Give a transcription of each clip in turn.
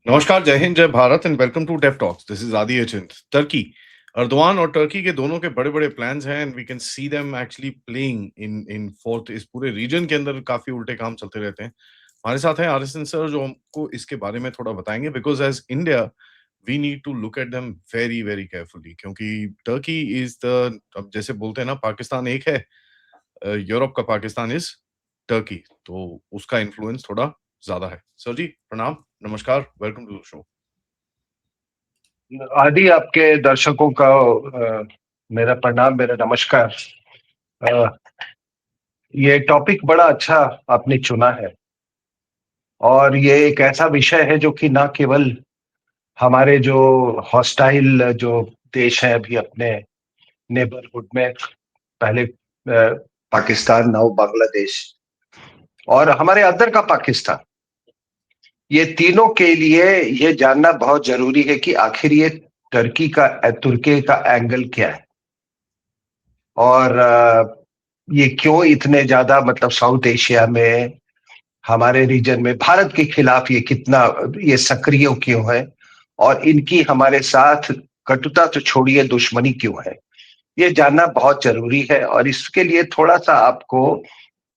नमस्कार, जय हिंद, जय Bharat and welcome to Dev talks. This is Aadi Achint. Turkey, Erdogan और टर्की के दोनों के बड़े-बड़े प्लान्स हैं and we can see them actually playing in in fourth. इस पूरे रीजन के अंदर काफ़ी उल्टे काम चलते रहते हैं। हमारे साथ हैं आरएसएन सर जो हमको इसके बारे में थोड़ा बताएँगे because as India we need to look at them very, very carefully क्योंकि टर्की इज़ द अब जैसे बोलते हैं ना पाकिस्तान एक है यूरोप का पाकिस्तान इज़ टर्की, तो उसका इन्फ्लुएंस थोड़ा ज़्यादा है। सर जी, प्रणाम, नमस्कार, वेलकम टू द शो। आदि आपके दर्शकों का मेरा प्रणाम, मेरा नमस्कार। अ, ये टॉपिक बड़ा अच्छा आपने चुना है और ये एक ऐसा विषय है जो कि ना केवल हमारे जो हॉस्टाइल जो देश हैं अभी अपने नेबरहुड में, पहले पाकिस्तान, नाउ बांग्लादेश और हमारे अदर का पाकिस्तान, ये तीनों के लिए ये जानना बहुत जरूरी है कि आखिर ये तुर्की का एंगल क्या है और ये क्यों इतने ज्यादा मतलब साउथ एशिया में हमारे रीजन में भारत के खिलाफ ये कितना ये सक्रिय क्यों है और इनकी हमारे साथ कटुता तो छोड़िए दुश्मनी क्यों है, ये जानना बहुत जरूरी है। और इसके लिए थोड़ा सा आपको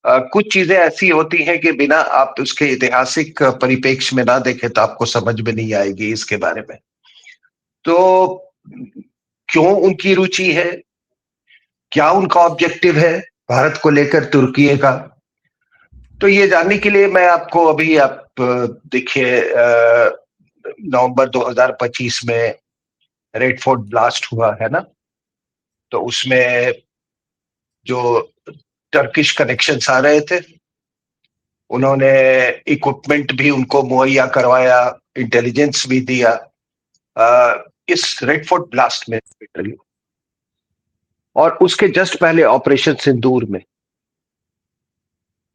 कुछ चीजें ऐसी होती हैं कि बिना आप उसके ऐतिहासिक परिप्रेक्ष्य में ना देखें तो आपको समझ में नहीं आएगी इसके बारे में। तो क्यों उनकी रुचि है, क्या उनका ऑब्जेक्टिव है भारत को लेकर तुर्की का, तो ये जानने के लिए मैं आपको अभी आप देखिए नवंबर 2025 में रेड फोर्ट ब्लास्ट हुआ है ना, तो उसमें जो टर्किश कनेक्शंस आ रहे थे उन्होंने इक्विपमेंट भी उनको मुहैया करवाया, इंटेलिजेंस भी दिया इस रेड फोर्ट ब्लास्ट में लिटरली। और उसके जस्ट पहले ऑपरेशन सिंदूर में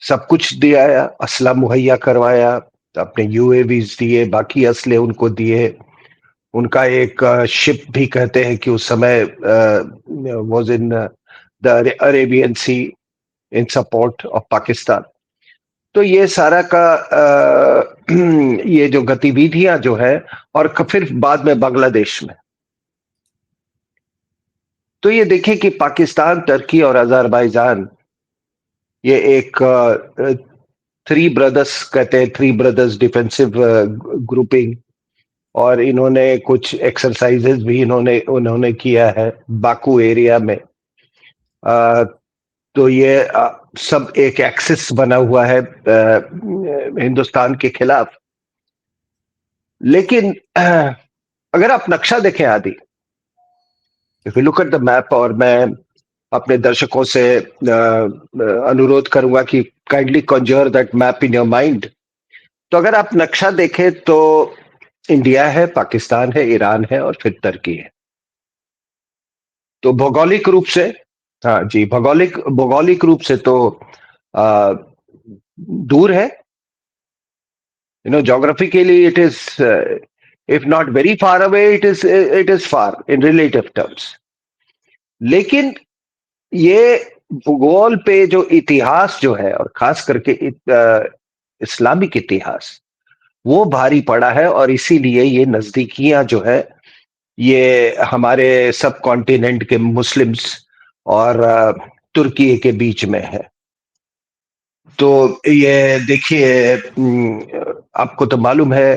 सब कुछ दिया, असला मुहैया करवाया, अपने यूएवीज दिए, बाकी असले उनको दिए। उनका एक शिप भी कहते हैं कि उस समय was in the Arabian sea in support of Pakistan. तो ये सारा का ये जो गतिविधियां जो है, और फिर बाद में बांग्लादेश में, तो ये देखिए कि पाकिस्तान, तुर्की और अजरबैजान, ये एक थ्री ब्रदर्स कहते हैं, थ्री ब्रदर्स डिफेंसिव ग्रुपिंग, और इन्होंने कुछ एक्सरसाइजेज भी इन्होंने उन्होंने किया है बाकू एरिया में। तो ये सब एक एक्सिस बना हुआ है हिंदुस्तान के खिलाफ। लेकिन अगर आप नक्शा देखें आदि, if you look at the map, और मैं अपने दर्शकों से अनुरोध करूंगा कि kindly conjure that map in your mind. तो अगर आप नक्शा देखें तो इंडिया है, पाकिस्तान है, ईरान है और फिर तुर्की है। तो भौगोलिक रूप से, हाँ जी, भौगोलिक भौगोलिक रूप से तो आ, दूर है, geographically it is if not very far away, it is far in relative terms। लेकिन ये भूगोल पे जो इतिहास जो है, और खास करके इस्लामिक इतिहास, वो भारी पड़ा है, और इसीलिए ये नजदीकियां जो है ये हमारे सब कॉन्टिनेंट के मुस्लिम्स और तुर्की के बीच में है। तो ये देखिए, आपको तो मालूम है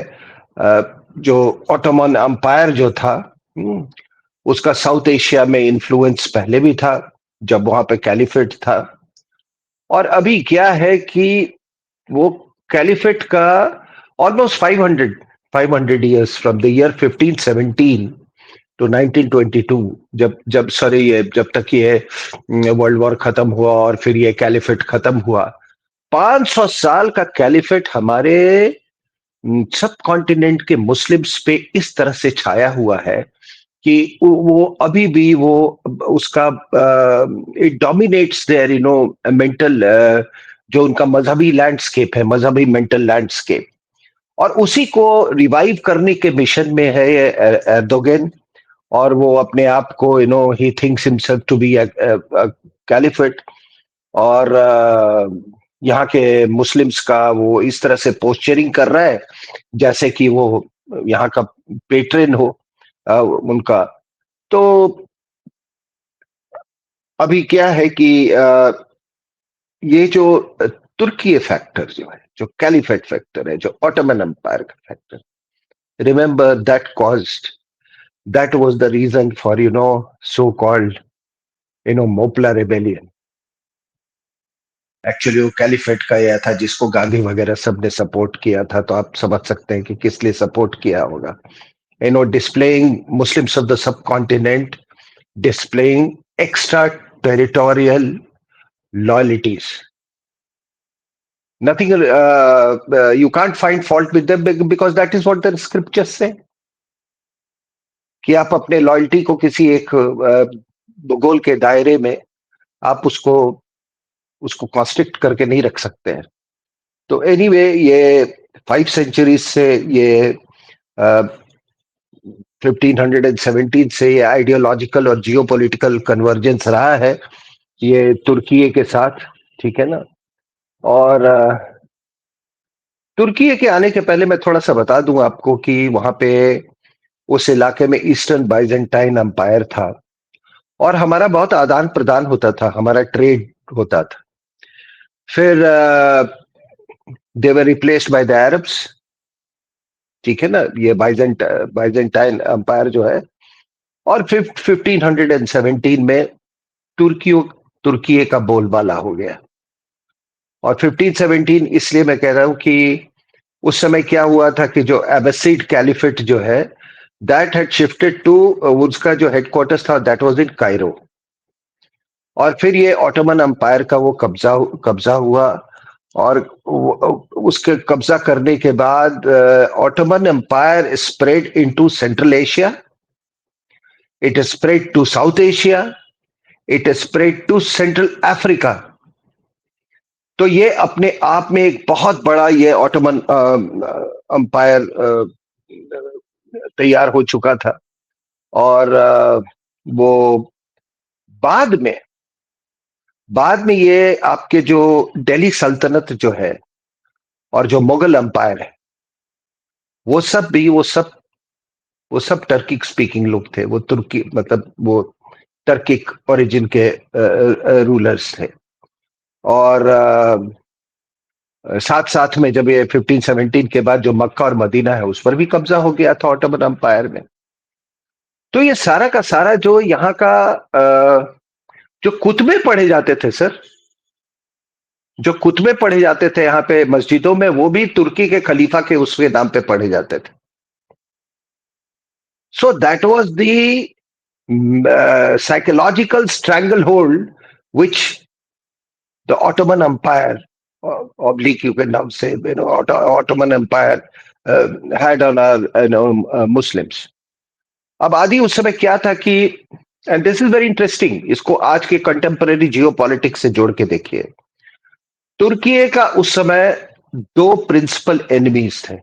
जो ऑटोमन एम्पायर जो था, उसका साउथ एशिया में इन्फ्लुएंस पहले भी था जब वहां पे कैलिफेट था। और अभी क्या है कि वो कैलिफेट का almost 500 years from the year 1517 to 1922, जब सॉरी ये जब तक ये वर्ल्ड वॉर खत्म हुआ और फिर ये कैलिफेट खत्म हुआ, 500 साल का कैलिफेट हमारे सब कॉन्टिनेंट के मुस्लिम्स पे इस तरह से छाया हुआ है कि वो अभी भी वो उसका इट डोमिनेट्स देयर मेंटल, जो उनका मजहबी लैंडस्केप है, मजहबी मेंटल लैंडस्केप। और उसी को रिवाइव करने के मिशन में है ये एर्दोगन। और वो अपने आप को ही thinks himself to be caliphate, और यहाँ के मुस्लिम्स का वो इस तरह से पोस्चरिंग कर रहा है जैसे कि वो यहाँ का पेट्रन हो उनका। तो अभी क्या है कि ये जो तुर्की फैक्टर जो है, जो कैलिफेट फैक्टर है, जो ऑटोमन एम्पायर का factor, remember that caused, that was the reason for so called Moplah rebellion. Actually वो कैलिफेट का यह था जिसको गांधी वगैरह सब ने सपोर्ट किया था, तो आप समझ सकते हैं कि किस लिए सपोर्ट किया होगा। डिस्प्लेइंग मुस्लिम्स ऑफ द सब continent, displaying extraterritorial loyalties. Nothing, you can't find fault with them because that is what the scriptures say. कि आप अपने लॉयल्टी को किसी एक भूगोल के दायरे में आप उसको उसको कॉन्स्ट्रिक्ट करके नहीं रख सकते हैं। तो एनीवे ये 5 सेंचुरीज से ये 1517 से ये आइडियोलॉजिकल और जियोपॉलिटिकल कन्वर्जेंस रहा है ये तुर्की के साथ, ठीक है ना। और तुर्की के आने के पहले मैं थोड़ा सा बता दूं आपको कि वहां पे उस इलाके में ईस्टर्न बाइजेंटाइन एम्पायर था और हमारा बहुत आदान प्रदान होता था, हमारा ट्रेड होता था। फिर दे वर रिप्लेस्ड बाय द अरब्स, ठीक है ना। ये बाइजेंटाइन एम्पायर जो है, और 1517 में तुर्की तुर्की का बोलबाला हो गया। और 1517 इसलिए मैं कह रहा हूं कि उस समय क्या हुआ था कि जो एबेसिड कैलिफेट जो है, दैट हैड शिफ्टेड टू, उसका जो हेडक्वार्टर्स था दैट वाज इन कायरो। और फिर ये ऑटोमन एम्पायर का वो कब्जा कब्जा हुआ, और उसके कब्जा करने के बाद Ottoman empire spread into central Asia, it spread to south Asia, it spread to central Africa. तो ये अपने आप में एक बहुत बड़ा ये ऑटोमन अंपायर तैयार हो चुका था। और वो बाद में ये आपके जो दिल्ली सल्तनत जो है और जो मुगल अंपायर है, वो सब भी वो सब टर्किक स्पीकिंग लोग थे। वो तुर्की मतलब वो टर्किक ओरिजिन के रूलर्स थे। और साथ साथ में जब ये 1517 के बाद जो मक्का और मदीना है उस पर भी कब्जा हो गया था ऑटोमन अंपायर में। तो ये सारा का सारा जो यहाँ का जो कुतबे पढ़े जाते थे सर, जो कुतबे पढ़े जाते थे यहाँ पे मस्जिदों में, वो भी तुर्की के खलीफा के उसके नाम पे पढ़े जाते थे। So that was the psychological strangle hold which the Ottoman Empire, oblique you can now say, Ottoman Empire had on our Muslims. अब आदि उस समय क्या था कि, and this is very interesting, इसको आज के कंटेम्पररी जियो पॉलिटिक्स से जोड़ के देखिए। तुर्की का उस समय 2 प्रिंसिपल एनिमीज थे,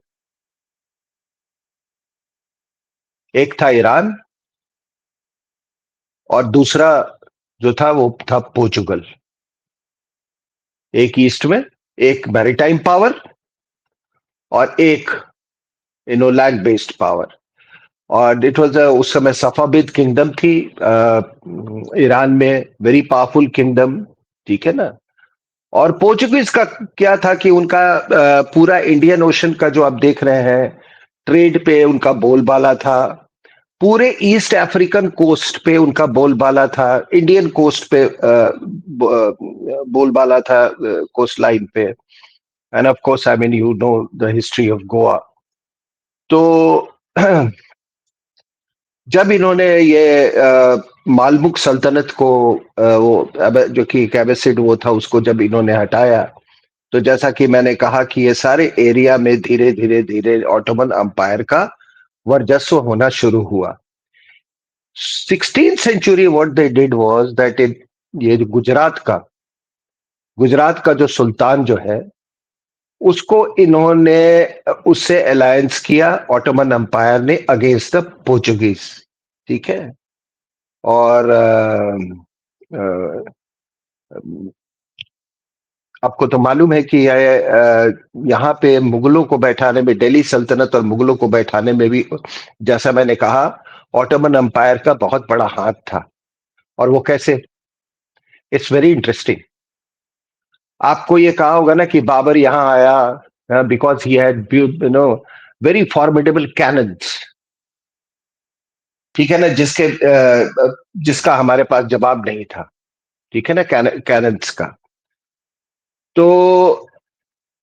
एक था ईरान और दूसरा जो था वो था पोर्चुगल। एक ईस्ट में, एक मैरीटाइम पावर और एक लैंड बेस्ड पावर। और इट वाज उस समय सफाविद किंगडम थी ईरान में, वेरी पावरफुल किंगडम, ठीक है ना। और पोर्चुगीज का क्या था कि उनका पूरा इंडियन ओशन का जो आप देख रहे हैं ट्रेड पे उनका बोलबाला था, पूरे ईस्ट अफ्रीकन कोस्ट पे उनका बोलबाला था, इंडियन कोस्ट पे बोलबाला था, कोस्ट लाइन पे। End of course I mean you know the history of Goa. तो जब इन्होंने ये मालमुक सल्तनत को वो जो कि कैबेसिड वो था उसको जब इन्होंने हटाया, तो जैसा कि मैंने कहा कि ये सारे एरिया में धीरे धीरे धीरे ऑटोमन अंपायर का वर्चस्व होना शुरू हुआ। 16th century what they did was that ये जो गुजरात का जो सुल्तान जो है उसको इन्होंने उससे अलायंस किया ऑटोमन अंपायर ने अगेंस्ट द पोर्चुगीज, ठीक है। और आपको तो मालूम है कि यहाँ पे मुगलों को बैठाने में, दिल्ली सल्तनत और मुगलों को बैठाने में भी, जैसा मैंने कहा, ऑटोमन एम्पायर का बहुत बड़ा हाथ था। और वो कैसे? It's very interesting. आपको ये कहा होगा ना कि बाबर यहाँ आया because he had very formidable cannons, ठीक है ना, जिसका हमारे पास जवाब नहीं था, ठीक है ना, कैनन्स का। तो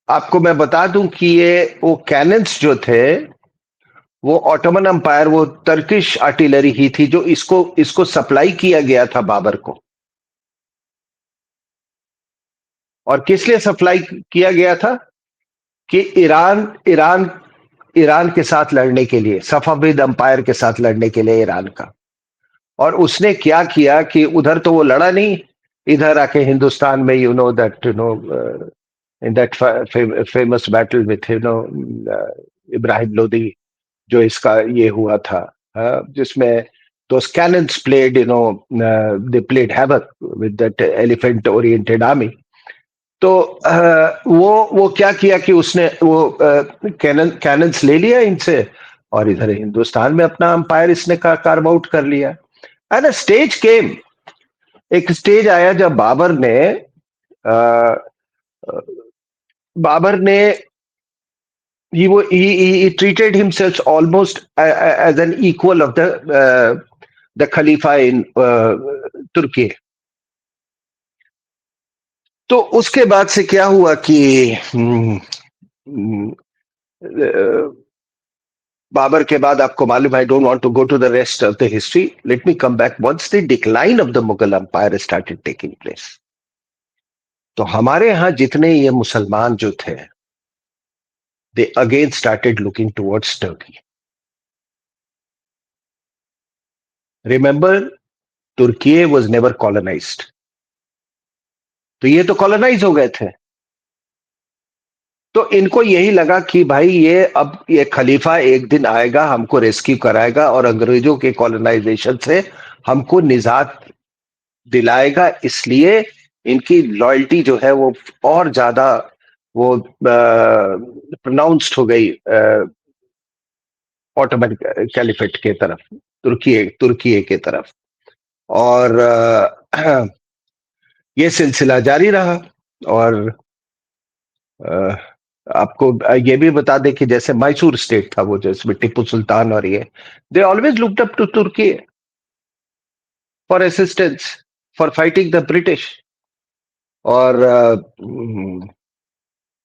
आपको मैं बता दूं कि ये वो कैनन्स जो थे, वो ऑटोमन एम्पायर, वो टर्किश आर्टिलरी ही थी जो इसको इसको सप्लाई किया गया था बाबर को। और किस लिए सप्लाई किया गया था? कि ईरान ईरान ईरान के साथ लड़ने के लिए, सफाविद एम्पायर के साथ लड़ने के लिए ईरान का। और उसने क्या किया कि उधर तो वो लड़ा नहीं, इधर आके हिंदुस्तान में, in that famous battle with Ibrahim Lodi, जो इसका ये हुआ था, जिसमें those cannons played, they played havoc with that elephant oriented army. तो वो क्या किया कि उसने वो कैनन्स ले लिया इनसे, और इधर हिंदुस्तान में अपना अंपायर इसने कार्व आउट कर लिया। एंड स्टेज केम, एक स्टेज आया जब बाबर ने he treated himself almost as an equal of the Khalifa in तुर्की। तो उसके बाद से क्या हुआ कि बाबर के बाद आपको मालूम, I don't want to go to the rest of the history, let me come back. Once the decline of the Mughal empire started taking place, तो हमारे यहां जितने ये मुसलमान जो थे, they again started looking towards Turkey. Remember, Turkey was never colonised, तो ये तो कॉलोनाइज हो गए थे। तो इनको यही लगा कि भाई ये खलीफा एक दिन आएगा, हमको रेस्क्यू कराएगा और अंग्रेजों के कॉलोनाइजेशन से हमको निजात दिलाएगा। इसलिए इनकी लॉयल्टी जो है वो और ज्यादा वो प्रोनाउंस्ड हो गई ऑटोमन कैलिफेट के तरफ, तुर्की के तरफ। और ये सिलसिला जारी रहा। और आपको ये भी बता दें कि जैसे मैसूर स्टेट था वो, जिसमें टिप्पू सुल्तान और ये, they always looked up to Turkey for assistance, for fighting the British. और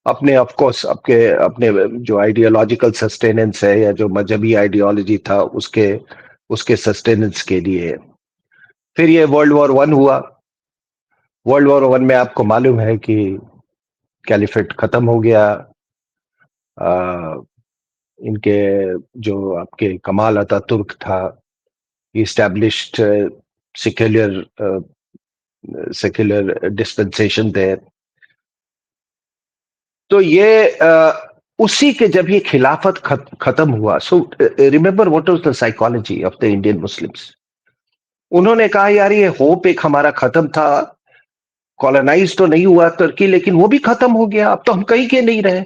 अपने ऑफ कोर्स आपके अपने जो आइडियोलॉजिकल सस्टेनेंस है, या जो मजहबी आइडियोलॉजी था, उसके सस्टेनेंस के लिए। फिर ये वर्ल्ड वॉर वन हुआ। वर्ल्ड वॉर वन में आपको मालूम है कि कैलिफेट खत्म हो गया। इनके जो आपके कमाल अतातुर्क था, इस्टेब्लिश्ड सेक्युलर डिस्पेंसेशन देयर। तो ये उसी के जब ये खिलाफत खत्म हुआ, so remember what was the psychology of the Indian Muslims. उन्होंने कहा यार ये होप एक हमारा खत्म था, कॉलोनाइज तो नहीं हुआ तुर्की, लेकिन वो भी खत्म हो गया, अब तो हम कहीं के नहीं रहे।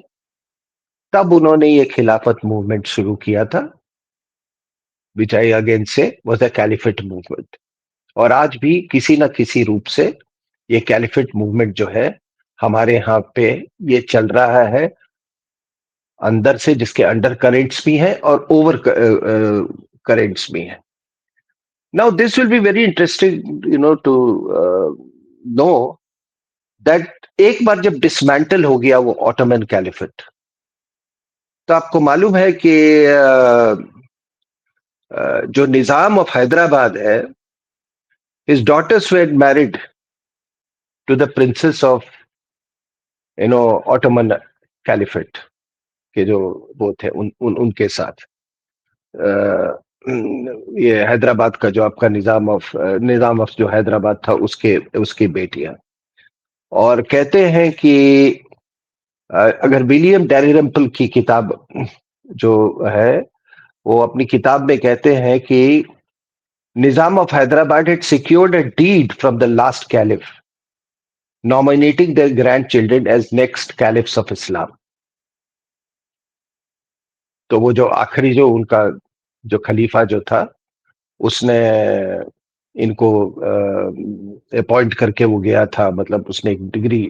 तब उन्होंने ये खिलाफत मूवमेंट शुरू किया था, विच आई अगेन से वाज अ कैलिफेट मूवमेंट। और आज भी किसी ना किसी रूप से ये कैलिफेट मूवमेंट जो है हमारे यहाँ पे ये चल रहा है, अंदर से, जिसके अंडर करेंट्स भी हैं और ओवर करेंट्स भी हैं। Now this will be very interesting to know that एक बार जब डिसमेंटल हो गया वो ऑटोमन कैलिफेट, तो आपको मालूम है कि जो निजाम ऑफ हैदराबाद है, his daughters were married to the princes of Ottoman caliphate के जो वो थे, उनके साथ ये हैदराबाद का जो आपका निजाम ऑफ जो हैदराबाद था, उसकी बेटियां। और कहते हैं कि अगर विलियम डैलिरम्पल की किताब जो है, वो अपनी किताब में कहते हैं कि Nizam of Hyderabad had secured a deed from the last caliph nominating their grandchildren as next caliphs of Islam. तो वो जो आखिरी जो उनका जो खलीफा जो था उसने इनको अपॉइंट करके वो गया था, मतलब उसने एक डिग्री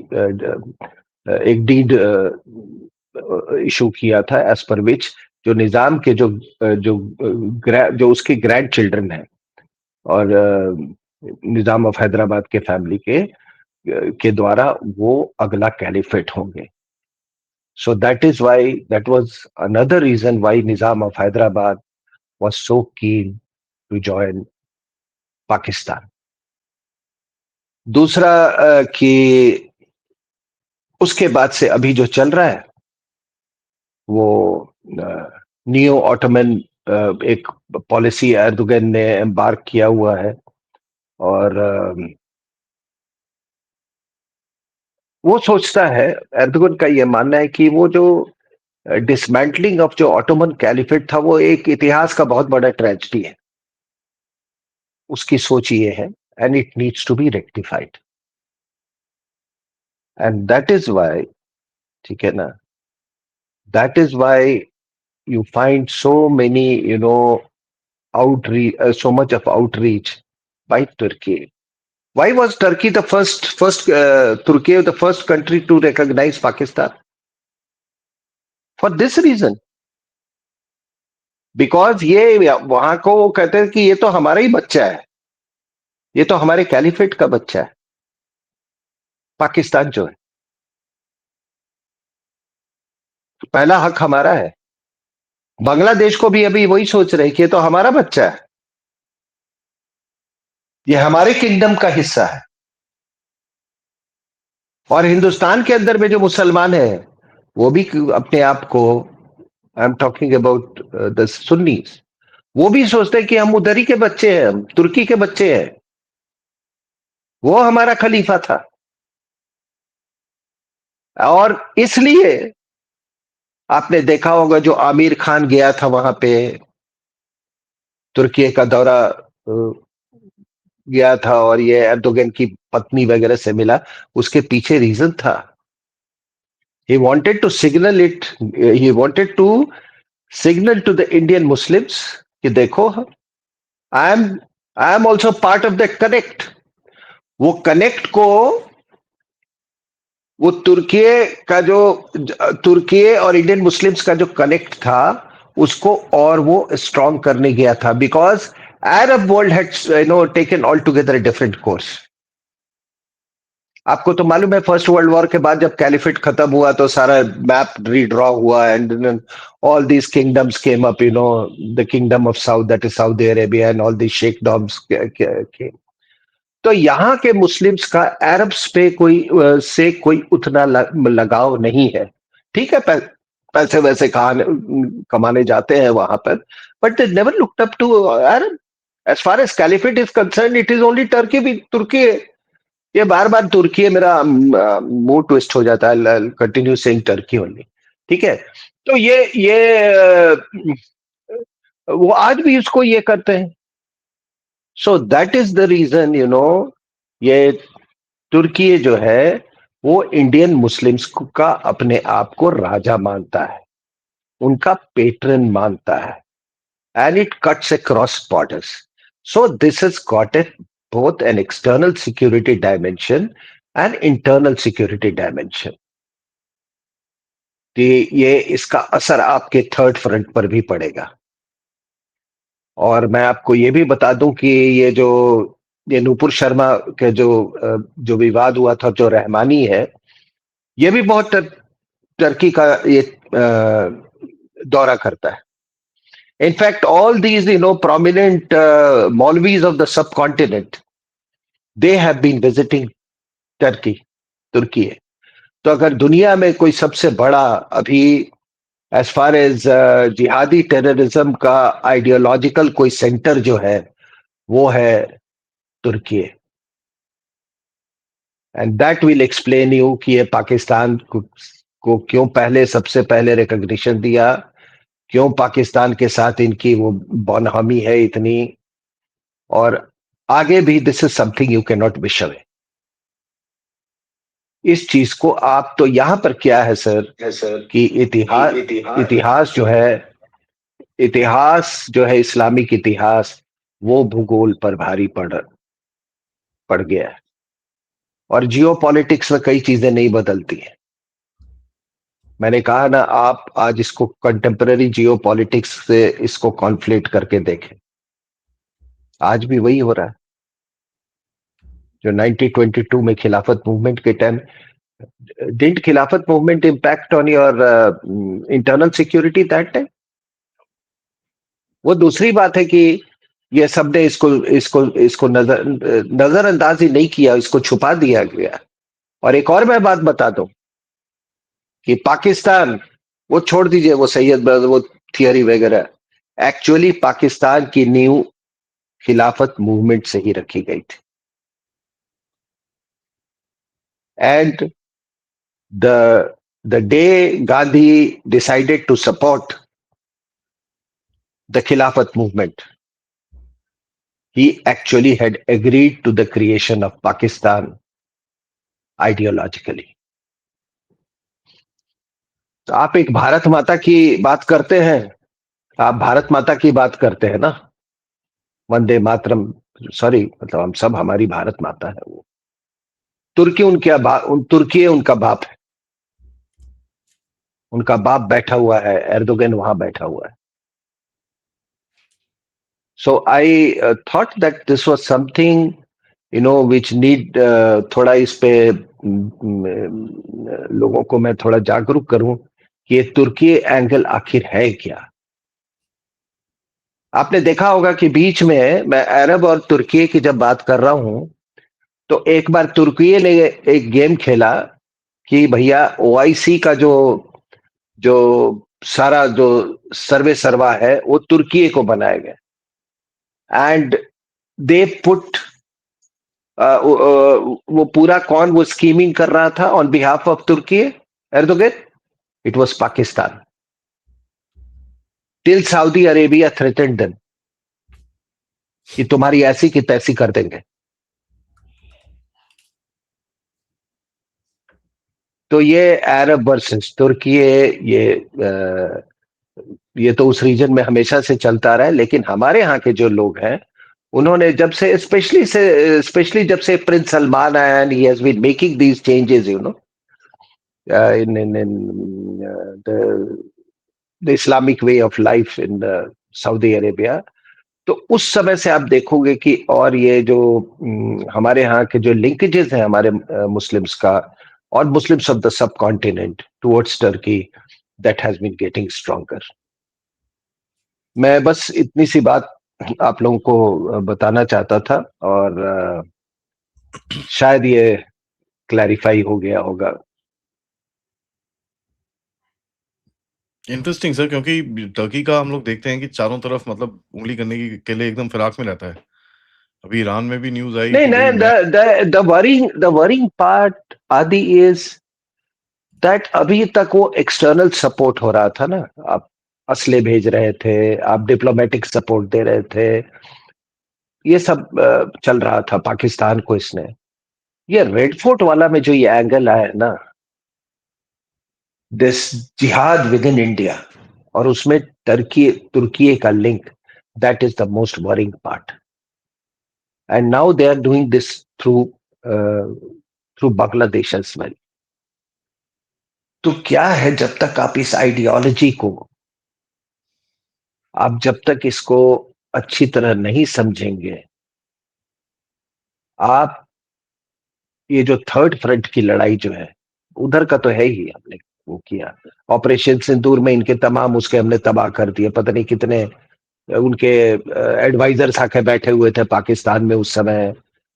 एक डीड इशू किया था एज पर विच जो निजाम के जो उसके ग्रैंड चिल्ड्रन है और निजाम ऑफ हैदराबाद के फैमिली के द्वारा वो अगला कैलिफेट होंगे. So that is why, that was another reason why Nizam of Hyderabad was so keen to join Pakistan. दूसरा कि उसके बाद से अभी जो चल रहा है वो नियो ऑटोमन एक पॉलिसी एर्दोगन ने एम्बार्क किया हुआ है और वो सोचता है, एर्दोगन का ये मानना है कि वो जो डिसमेंटलिंग ऑफ जो ऑटोमन कैलिफेट था वो एक इतिहास का बहुत बड़ा ट्रेजेडी है. उसकी सोच ये है and it needs to be rectified and that is why, ठीक है ना, that is why you find so many, outreach, so much of outreach by Turkey. Why was Turkey the Turkey the first country to recognize Pakistan? For this reason, because ये वहां को वो कहते हैं कि ये तो हमारा ही बच्चा है, ये तो हमारे कैलिफेट का बच्चा है, पाकिस्तान जो है, पहला हक हमारा है. बांग्लादेश को भी अभी वही सोच रहे कि ये तो हमारा बच्चा है, ये हमारे किंगडम का हिस्सा है. और हिंदुस्तान के अंदर में जो मुसलमान है वो भी अपने आप को, I am talking about the Sunnis, वो भी सोचते हैं कि हम उधर ही के बच्चे हैं, हम तुर्की के बच्चे हैं, वो हमारा खलीफा था. और इसलिए आपने देखा होगा जो आमिर खान गया था वहां पे, तुर्की का दौरा गया था और ये एर्दोगन की पत्नी वगैरह से मिला, उसके पीछे रीजन था. he wanted to signal it he wanted to signal to the Indian Muslims कि देखो, I am also part of the connect. वो कनेक्ट को वो तुर्की और इंडियन मुस्लिम्स का जो कनेक्ट था उसको और वो स्ट्रॉन्ग करने गया था, because Arab world had taken all together different course. आपको तो मालूम है फर्स्ट वर्ल्ड वॉर के बाद जब कैलिफेट खत्म हुआ तो सारा मैप रीड्रॉ हुआ and all these kingdoms came up, the kingdom of south, that is Saudi Arabia, and all these sheikhdoms came. तो यहाँ के मुस्लिम्स का अरब्स पे कोई उतना लगाव नहीं है. ठीक है, पैसे वैसे कमाने जाते हैं वहां पर, but they never looked up to Arab. As far as caliphate is concerned, it is only Turkey. भी तुर्की, ये बार बार तुर्की है, मेरा मूड ट्विस्ट हो जाता है, कंटिन्यू सेइंग टर्की ओनली. ठीक है, तो ये वो आज भी इसको ये करते हैं. So that is the reason, ये तुर्की जो है वो इंडियन मुस्लिम्स का अपने आप को राजा मानता है, उनका पेट्रन मानता है, and it cuts across borders. So this has got it both an external security dimension and internal security dimension. ये इसका असर आपके थर्ड फ्रंट पर भी पड़ेगा. और मैं आपको ये भी बता दूं कि ये नूपुर शर्मा के जो विवाद हुआ था, जो रहमानी है, ये भी बहुत टर्की का ये दौरा करता है. In fact all these prominent Maulvis of the subcontinent, they have been visiting तुर्की है. तो अगर दुनिया में कोई सबसे बड़ा अभी as far as jihadi terrorism का आइडियोलॉजिकल कोई सेंटर जो है वो है तुर्की. And that will explain you कि ये पाकिस्तान को क्यों सबसे पहले रिकॉग्निशन दिया, क्यों पाकिस्तान के साथ इनकी वो बौनहमी है इतनी, और आगे भी. This is something you can not wish away. इस चीज को आप तो यहां पर क्या है सर कि इतिहास जो है इस्लामिक इतिहास, वो भूगोल पर भारी पड़ गया है। और जियो पॉलिटिक्स में कई चीजें नहीं बदलती हैं। मैंने कहा ना, आप आज इसको कंटेम्पररी जियो पॉलिटिक्स से इसको कॉन्फ्लेट करके देखें, आज भी वही हो रहा है जो 1922 में खिलाफत मूवमेंट के टाइम। डिडंट खिलाफत movement impact on your internal security that time? वो दूसरी बात है कि ये सबने इसको इसको इसको नजरअंदाज ही नहीं किया, इसको छुपा दिया गया। और एक और मैं बात बता दूं कि पाकिस्तान, वो छोड़ दीजिए वो सैयद वो थियरी वगैरह, एक्चुअली पाकिस्तान की नींव खिलाफत मूवमेंट से ही रखी गई थी। And the day Gandhi decided to support the Khilafat movement, he actually had agreed to the creation of Pakistan ideologically. तो आप एक भारत माता की बात करते हैं, आप भारत माता की बात करते हैं ना, वंदे मातरम, सॉरी मतलब हम सब, हमारी भारत माता है वो। तुर्की उनका बाप है, उनका बाप बैठा हुआ है, एर्दोगन वहां बैठा हुआ है। So I thought that this was something, which need थोड़ा इस पे लोगों को मैं थोड़ा जागरूक करूं कि ये तुर्की एंगल आखिर है क्या। आपने देखा होगा कि बीच में मैं अरब और तुर्की की जब बात कर रहा हूं, तो एक बार तुर्की ने एक गेम खेला कि भैया ओआईसी का जो जो सारा जो सर्वे सर्वा है वो तुर्की को बनाया गया। एंड दे पुट वो पूरा कौन वो स्कीमिंग कर रहा था on behalf of Turkey, Erdogan? It was Pakistan. Till Saudi Arabia threatened them कि तुम्हारी ऐसी की तैसी कर देंगे। तो ये अरब वर्सेस तुर्की, ये तो उस रीजन में हमेशा से चलता रहा है। लेकिन हमारे यहाँ के जो लोग हैं, उन्होंने जब से स्पेशली जब से प्रिंस सलमान आया, and he has been making these changes, in the Islamic way of life in Saudi Arabia, तो उस समय से आप देखोगे कि, और ये जो हमारे यहाँ के जो लिंकेजेस हैं हमारे मुस्लिम्स का और Muslims of the subcontinent towards Turkey, that has been getting stronger. मैं बस इतनी सी बात आप लोगों को बताना चाहता था, और शायद ये क्लैरिफाई हो गया होगा। इंटरेस्टिंग सर, क्योंकि टर्की का हम लोग देखते हैं कि चारों तरफ मतलब उंगली करने के लिए एकदम फिराक में रहता है। अभी ईरान में भी न्यूज आई नहीं कि भाई नहीं, द वरिंग पार्ट आदि इज दैट अभी तक वो एक्सटर्नल सपोर्ट हो रहा था ना, आप असले भेज रहे थे, आप डिप्लोमेटिक सपोर्ट दे रहे थे, ये सब चल रहा था पाकिस्तान को। इसने ये रेड फोर्ट वाला में जो ये एंगल आया है ना, दिस जिहाद विद इन इंडिया, और उसमें तुर्की का link, that is the most worrying part. And now they are doing this through Bangladesh as well. तो क्या है, जब तक आप इस आइडियोलॉजी को, आप जब तक इसको अच्छी तरह नहीं समझेंगे, आप ये जो थर्ड फ्रंट की लड़ाई जो है, उधर का तो है ही, हमने वो किया ऑपरेशन सिंदूर में, इनके तमाम उसके हमने तबाह कर दिए। पता नहीं कितने उनके एडवाइजर्स आके बैठे हुए थे पाकिस्तान में उस समय।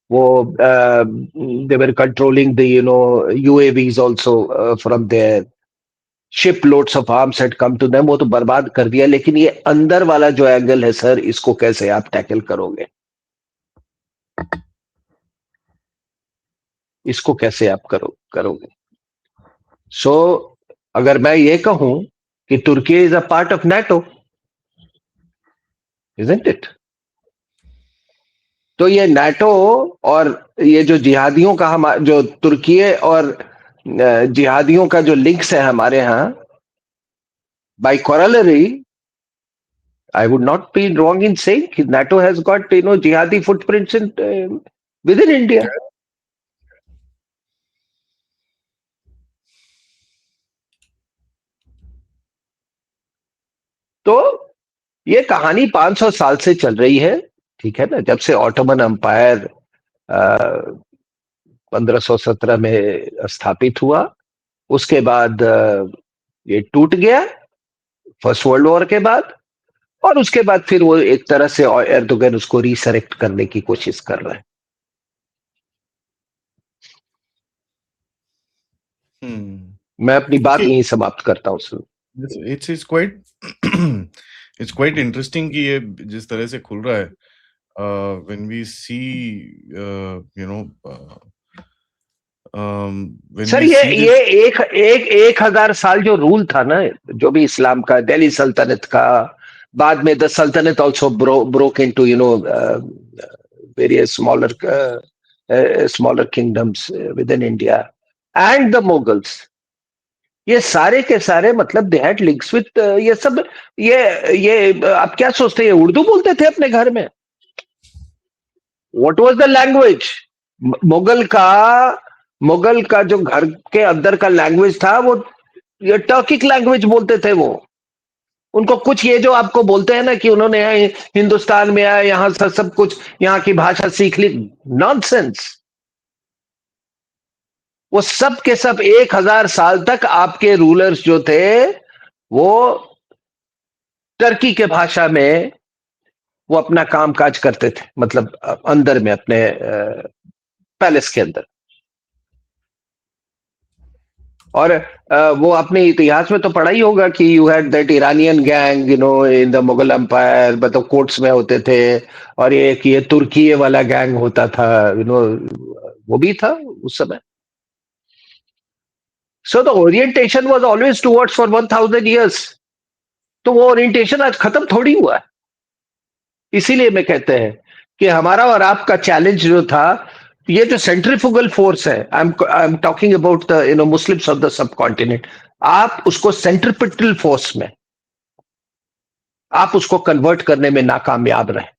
वो they were controlling the UAVs also from there, ship loads of arms had come to them, वो तो बर्बाद कर दिया। लेकिन ये अंदर वाला जो एंगल है सर, इसको कैसे आप टैकल करोगे, इसको कैसे आप करोगे? सो अगर मैं ये कहूं कि तुर्की is a part of NATO, isn't it? तो ये नाटो और ये जो जिहादियों का हम जो तुर्की और जिहादियों का जो लिंक्स है हमारे यहाँ, bye corollary, I would not be wrong in saying NATO has got jihadi footprints in within India. तो ये कहानी 500 साल से चल रही है, ठीक है ना, जब से ऑटोमन एम्पायर 1517 में स्थापित हुआ, उसके बाद ये टूट गया फर्स्ट वर्ल्ड वॉर के बाद, और उसके बाद फिर वो एक तरह से एर्दोगन उसको रिसरेक्ट करने की कोशिश कर रहा है। मैं अपनी बात Okay. यहीं समाप्त करता हूँ sir. It's quite it's quite interesting कि ये जिस तरह से खुल रहा है, when we see when sir we see this. ये एक हजार साल जो रूल था ना, जो भी इस्लाम का, दिल्ली सल्तनत का, बाद में द सल्तनत also broke into various smaller kingdoms with in India and the Mughals, ये सारे के सारे मतलब दे हैड लिंक्स विद ये सब। ये आप क्या सोचते हैं, ये उर्दू बोलते थे अपने घर में? What was the language? Mughal का जो घर के अंदर का लैंग्वेज था, वो ये टर्किक लैंग्वेज बोलते थे वो। उनको कुछ ये जो आपको बोलते हैं ना कि उन्होंने हिंदुस्तान में आया, यहां से सब कुछ यहाँ की भाषा सीख ली, नॉनसेंस। वो सब के सब 1000 साल तक आपके रूलर्स जो थे वो टर्की के भाषा में वो अपना काम काज करते थे, मतलब अंदर में अपने पैलेस के अंदर। और वो अपने इतिहास में तो पढ़ा ही होगा कि you had that Iranian gang in the Mughal empire, मतलब कोर्ट्स में होते थे, और ये तुर्की वाला गैंग होता था, वो भी था उस समय। So the orientation was always towards for 1000 years। तो वो ओरिएंटेशन आज खत्म थोड़ी हुआ है। इसीलिए मैं कहते हैं कि हमारा और आपका चैलेंज जो था, ये जो सेंट्रीफ्यूगल फोर्स है, आई am talking about the Muslims of the सब कॉन्टिनेंट, आप उसको सेंट्रीपिटल फोर्स में आप उसको कन्वर्ट करने में नाकामयाब रहे।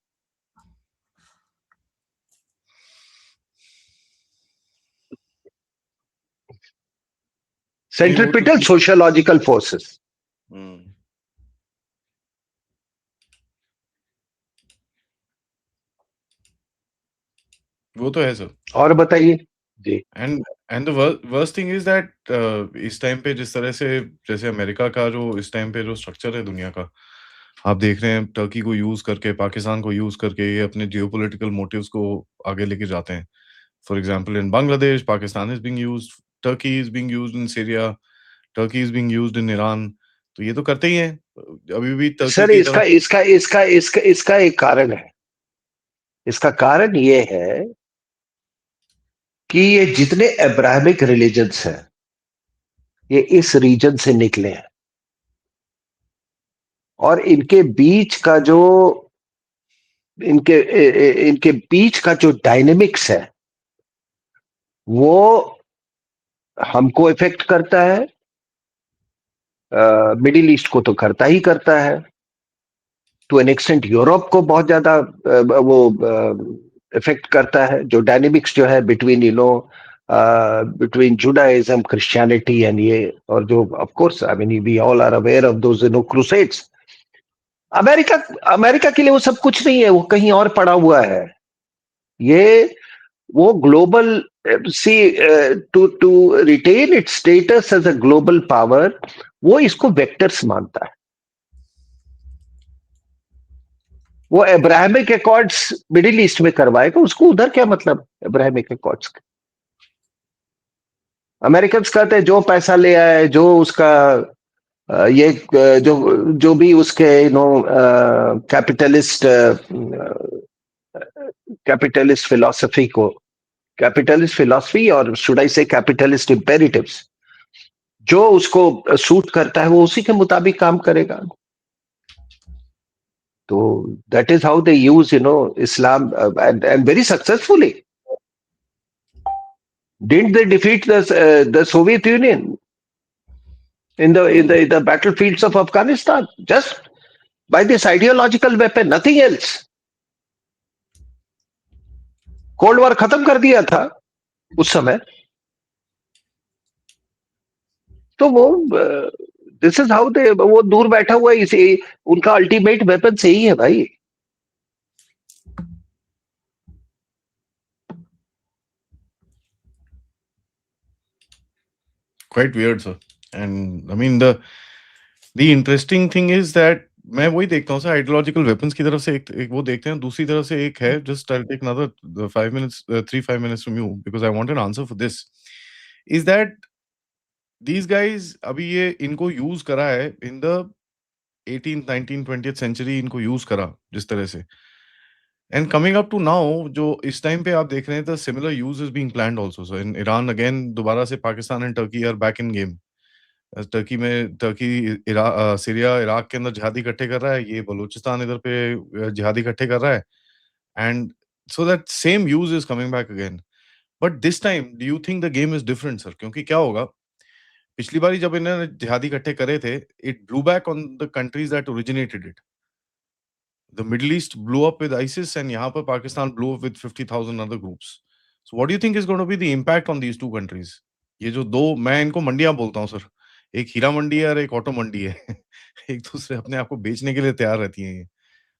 Centripetal sociological forces. वो तो है सर। और बताइए जी। And the worst thing is that इस टाइम पे जिस तरह से, जैसे अमेरिका का जो इस टाइम पे जो स्ट्रक्चर है दुनिया का, आप देख रहे हैं टर्की को यूज करके, पाकिस्तान को यूज करके ये अपने जियोपॉलिटिकल मोटिव्स को आगे लेके जाते हैं। For example in Bangladesh, Pakistan is being used, Turkey is being used in Syria, Turkey is being used in Iran. तो ये तो करते ही हैं। अभी भी टर्की सर की इसका तरफ। इसका इसका इसका इसका एक कारण है। इसका कारण ये है कि ये जितने अब्राहमिक रिलीजन्स हैं, ये इस रीजन से निकले हैं, और इनके बीच का जो इनके बीच का जो डायनेमिक्स है, वो हमको इफेक्ट करता है, मिडिल ईस्ट को तो करता ही करता है, टू एन एक्सटेंट यूरोप को बहुत ज्यादा वो इफेक्ट करता है, जो डायनेमिक्स जो है बिटवीन जुडाइज्म, क्रिश्चियनिटी एंड ये, और जो of course I mean we all are aware of those crusades. America America के लिए वो सब कुछ नहीं है, वो कहीं और पड़ा हुआ है। ये वो global, see, to retain its status as a global power, वो इसको वेक्टर्स मानता है। वो अब्राहमिक अकॉर्ड्स मिडिल ईस्ट में करवाएगा, उसको उधर क्या मतलब अब्राहमिक अकॉर्ड्स का? अमेरिकन कहते हैं जो पैसा ले आए, जो उसका जो जो भी उसके कैपिटलिस्ट कैपिटलिस्ट फिलॉसफी को, कैपिटलिस्ट फिलॉसफी, और शुड आई से कैपिटलिस्ट इंपेरेटिव्स, जो उसको सूट करता है वो उसी के मुताबिक काम करेगा। तो that is how they use Islam, and very successfully. Didn't they defeat the Soviet Union in the battlefields of Afghanistan just by this ideological weapon, nothing else? Cold war खत्म कर दिया था उस समय. तो वो दिस इज हाउ दे, वो दूर बैठा हुआ है, इसे उनका अल्टीमेट वेपन सही है भाई. Quite weird, sir. And I mean the interesting thing is that मैं वही देखता हूँ सर, आइडियोलॉजिकल वेपन्स की तरफ से एक वो देखते हैं, दूसरी तरफ से एक है, just I take another 5 minutes 3-5 minutes from you because I want an answer for this, is that these guys अभी ये इनको यूज करा है in the 18th 19th 20th century, इनको यूज करा जिस तरह से, and coming up to now जो इस टाइम पे आप देख रहे हैं, the similar use is being planned also so in Iran again, दोबारा से Pakistan and Turkey are back in game. Turkey Syria Iraq के अंदर जिहादी इकट्ठे कर रहा है, ये बलूचिस्तान इधर पे जिहादी इकट्ठे कर रहा है, and so that same use is coming back again. But this time do you think the game is different sir? क्योंकि क्या होगा, पिछली बारी जब इन्होंने जिहादी इकट्ठे करे थे, it blew back on the countries that originated it. The Middle East blew up with ISIS and यहाँ पर Pakistan blew up with 50,000 other groups. So what do you think is going to be the impact on these two countries? ये जो दो, मैं इनको मंडियां बोलता हूँ सर, एक हीरा मंडी है और एक ऑटो मंडी है. एक दूसरे अपने आप को बेचने के लिए तैयार रहती हैं ये.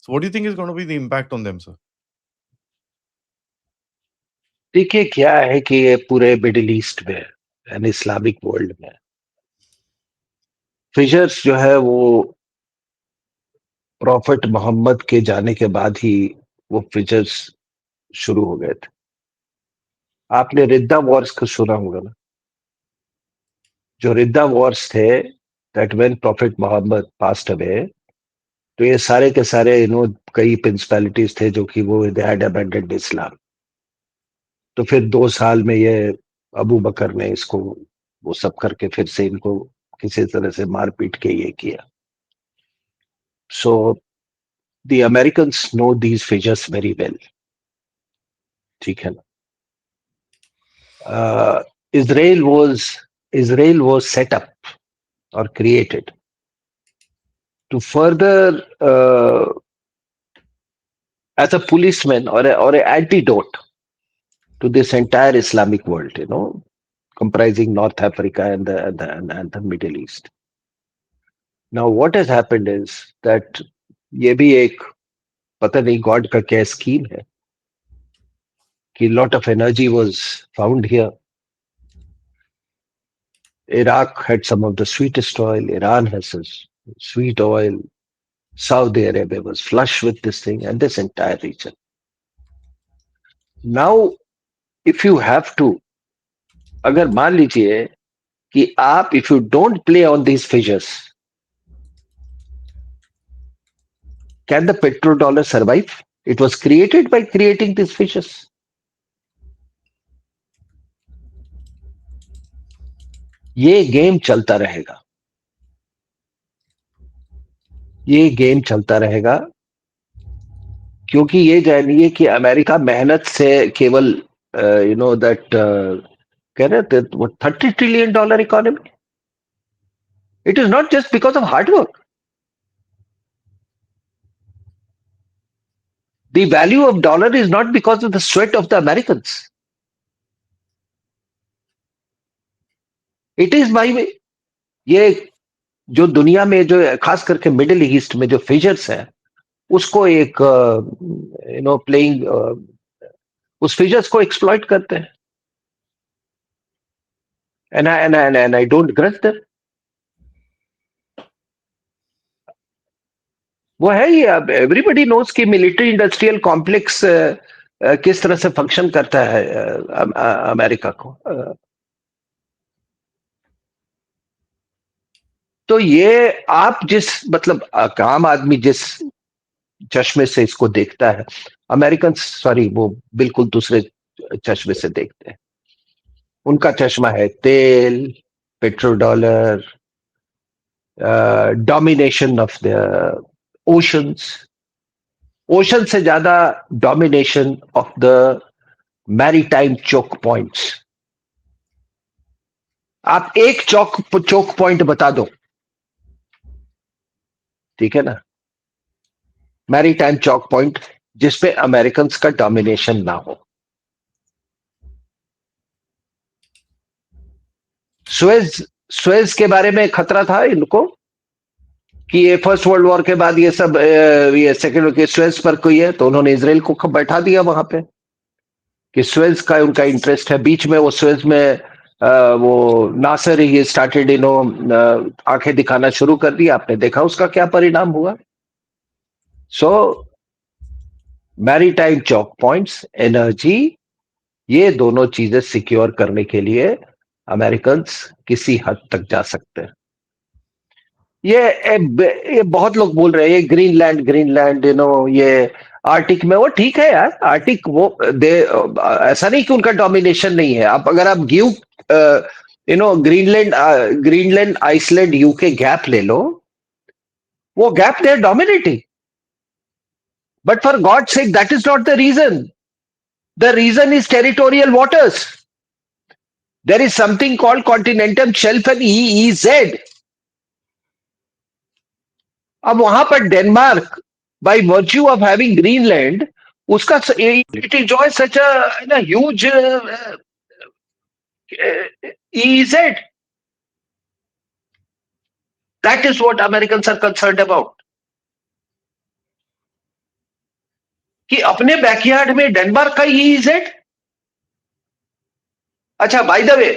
So what do you think is going to be the impact on them sir? देखिए क्या है कि ये पूरे मिडिल ईस्ट में एंड इस्लामिक वर्ल्ड में फिशर्स जो है वो प्रॉफिट मोहम्मद के जाने के बाद ही वो फिशर्स शुरू हो गए थे. आपने रिद्दा वॉर्स को सुना होगा ना. जो रिद्दा वॉर्स थे, that when prophet Muhammad passed away, तो ये सारे के सारे कई प्रिंसिपैलिटीज थे जो कि वो दे हैड अबैंडन्ड इस्लाम. तो फिर 2 साल में ये अबू बकर ने इसको वो सब करके फिर से इनको किसी तरह से मार पीट के ये किया. So the Americans know these figures very well. ठीक है ना. Israel was set up or created to further as a policeman or an antidote to this entire Islamic world, comprising North Africa and the Middle East. Now, what has happened is that ये भी एक पता नहीं God का क्या scheme है कि lot of energy was found here. Iraq had some of the sweetest oil. Iran has sweet oil. Saudi Arabia was flush with this thing and this entire region. Now, if you have to, अगर मान लीजिए कि आप, if you don't play on these fissures, can the petrodollar survive? It was created by creating these fissures. ये game चलता रहेगा. ये game चलता रहेगा क्योंकि ये जानिए कि अमेरिका मेहनत से केवल दैट कह रहे थे वो $30 trillion economy. It is not just because of hard work. The value of dollar is not because of the sweat of the Americans. It is by ये जो दुनिया में जो खास करके मिडिल ईस्ट में जो फिशर्स है उसको एक प्लेइंग उस फिशर्स को एक्सप्लॉइट करते हैं. and I don't grudge them. वो है ही. एवरीबडी नोज कि मिलिट्री इंडस्ट्रियल कॉम्प्लेक्स किस तरह से फंक्शन करता है अमेरिका को. तो ये आप जिस मतलब आम आदमी जिस चश्मे से इसको देखता है, अमेरिकन सॉरी वो बिल्कुल दूसरे चश्मे से देखते हैं. उनका चश्मा है तेल, petrodollar, domination of the oceans. Ocean से ज्यादा domination of the maritime choke points. आप एक चोक पॉइंट बता दो, ठीक है ना, मैरीटाइम चौक पॉइंट जिसपे अमेरिकन का डोमिनेशन ना हो। स्वेज के बारे में खतरा था इनको कि ये फर्स्ट वर्ल्ड वॉर के बाद ये सब ये सेकेंड के स्वेज पर कोई है, तो उन्होंने इसराइल को बैठा दिया वहां पे कि स्वेज का उनका इंटरेस्ट है। बीच में वो स्वेज में वो नासर ही स्टार्टेड आंखें दिखाना शुरू कर दिया। आपने देखा उसका क्या परिणाम हुआ। सो मैरीटाइम चौक पॉइंट्स, एनर्जी, ये दोनों चीजें सिक्योर करने के लिए अमेरिकन किसी हद तक जा सकते हैं। ये बहुत लोग बोल रहे हैं ये ग्रीनलैंड ये आर्टिक में, वो ठीक है यार, आर्टिक वो ऐसा नहीं कि उनका डोमिनेशन नहीं है। आप अगर आप give Greenland Iceland UK gap ले लो, वो gap they are dominating, but for God sake that is not the reason. The reason is territorial waters. There is something called continental shelf and EEZ। अब वहां पर Denmark by virtue of having Greenland, उसका it enjoy such a huge EEZ। That is what Americans are concerned about, कि अपने backyard में Denmark का EEZ। अच्छा, by the way,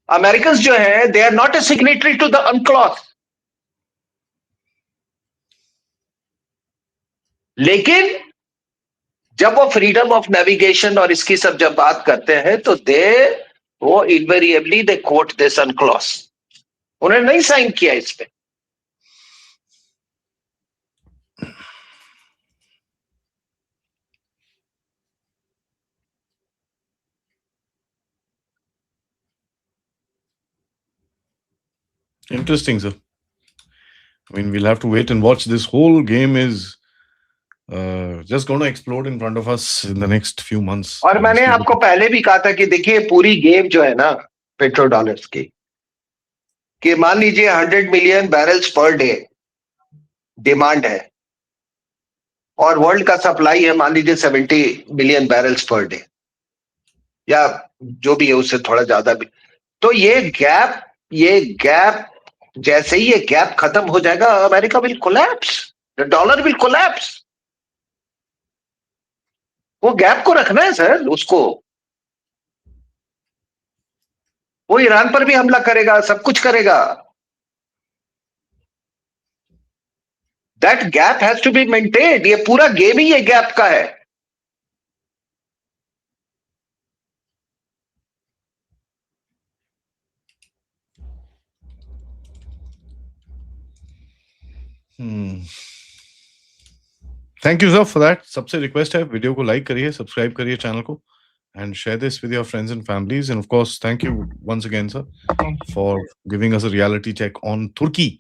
Americans जो है they are not a signatory to the UNCLOS, लेकिन जब वो फ्रीडम ऑफ नेविगेशन और इसकी सब जब बात करते हैं तो वो इनवेरिएबली दे कोट दिस अनक्लॉथ। उन्होंने नहीं साइन किया इस पे। Interesting, sir. I mean, we'll have to wait and watch. This whole game is just going to explode in front of us in the next few months. और मैंने आपको पहले भी कहा था कि देखिए पूरी गेम जो है ना पेट्रो डॉलर्स की, कि मान लीजिए 100 million barrels per day demand है और वर्ल्ड का सप्लाई है मान लीजिए 70 मिलियन बैरल्स पर डे, या जो भी है उससे थोड़ा ज्यादा भी। तो ये गैप जैसे ही ये गैप खत्म हो जाएगा, America will collapse, the dollar will collapse. वो गैप को रखना है सर उसको। वो ईरान पर भी हमला करेगा, सब कुछ करेगा। That gap has to be maintained. ये पूरा गेम ही ये गैप का है। Thank you sir for that. सबसे रिक्वेस्ट है वीडियो को लाइक करिए, सब्सक्राइब करिए चैनल को, and share this with your friends and families. And of course, thank you once again, sir, for giving us a reality check on Turkey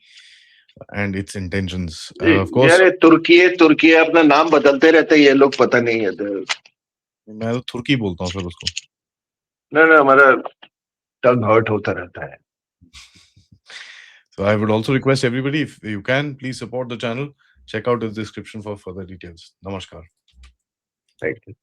and its intentions. Of course, यार तुर्की अपना नाम बदलते रहते ये लोग, पता नहीं है। मैं तो तुर्की बोलता हूँ सर उसको। ना हमारा टंग हर्ट होता रहता है। So I would also request everybody, if you can, please support the channel. Check out the description for further details. Namaskar. Thank you.